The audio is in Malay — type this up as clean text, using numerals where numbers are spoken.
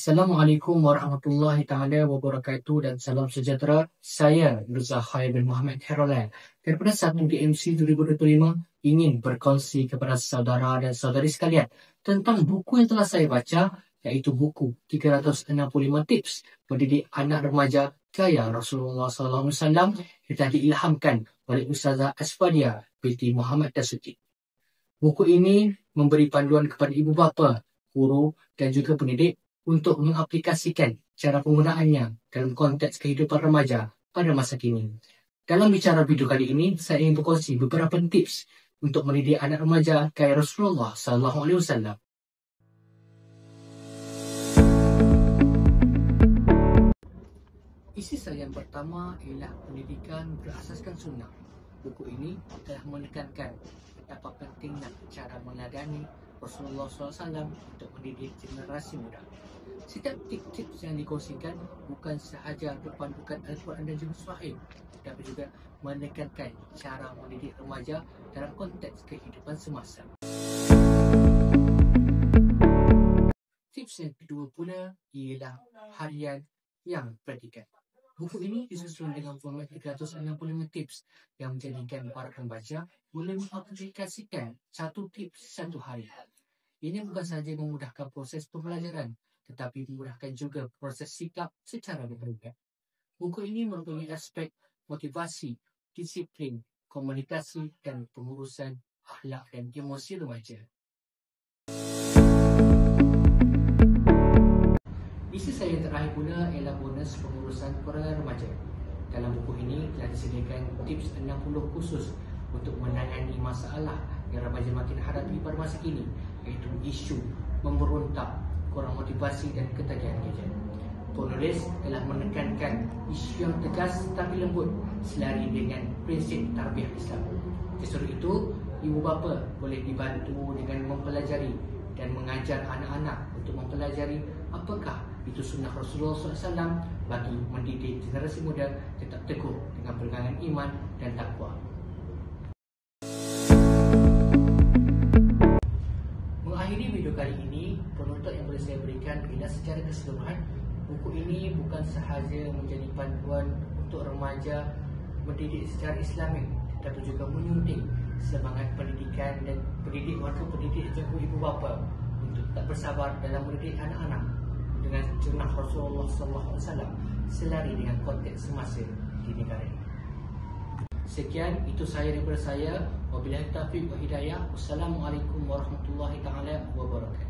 Assalamualaikum warahmatullahi taala wabarakatuh dan salam sejahtera. Saya Mirza Khair bin Muhammad Khairullah daripada 1DMC 2025 ingin berkongsi kepada saudara dan saudari sekalian tentang buku yang telah saya baca, iaitu buku 365 Tips Mendidik Anak Remaja Gaya Rasulullah SAW yang telah diilhamkan oleh Ustazah Asfadia binti Muhammad Dasuki. Buku ini memberi panduan kepada ibu bapa, guru dan juga pendidik untuk mengaplikasikan cara penggunaannya dalam konteks kehidupan remaja pada masa kini. Dalam bicara video kali ini, saya ingin berkongsi beberapa tips untuk mendidik anak remaja gaya Rasulullah SAW. Isi saya yang pertama ialah pendidikan berasaskan sunnah. Buku ini telah menekankan betapa pentingnya cara meneladani Rasulullah SAW untuk mendidik generasi muda. Setiap tips yang dikongsikan bukan sahaja berpandukan Al-Quran dan juga Sahih, tetapi juga menekankan cara mendidik remaja dalam konteks kehidupan semasa. Tips yang kedua pula ialah harian yang predikat. Buku ini disusun dengan format 365 tips yang menjadikan para pembaca boleh mengaplikasikan satu tips satu hari. Ini bukan sahaja memudahkan proses pembelajaran, tetapi memudahkan juga proses sikap secara berhubungan. Buku ini mempunyai aspek motivasi, disiplin, komunikasi dan pengurusan akhlak dan emosi remaja. Isi saya yang terakhir pula ialah bonus pengurusan keluarga remaja. Dalam buku ini telah disediakan tips 60 khusus untuk menangani masalah yang remaja makin hadapi pada masa kini, iaitu isu memberontak, kurang motivasi dan ketagihan gadget. Penulis telah menekankan isu yang tegas tapi lembut selari dengan prinsip tarbiyah Islam. Justru itu, ibu bapa boleh dibantu dengan mempelajari dan mengajar anak-anak untuk mempelajari apakah itu sunnah Rasulullah SAW bagi mendidik generasi muda tetap teguh dengan pegangan iman dan takwa. Mengakhiri video kali ini, penutup yang boleh saya berikan ialah secara keseluruhan, buku ini bukan sahaja menjadi panduan untuk remaja mendidik secara Islami, tetapi juga menyunting semangat pendidikan dan pendidik warga pendidik dan ibu bapa untuk tetap bersabar dalam mendidik anak-anak dengan sunnah Rasulullah SAW selari dengan konteks semasa di negara ini. Sekian, itu saya daripada saya. Wabillahi taufiq wa hidayah. Wassalamualaikum warahmatullahi taala wabarakatuh.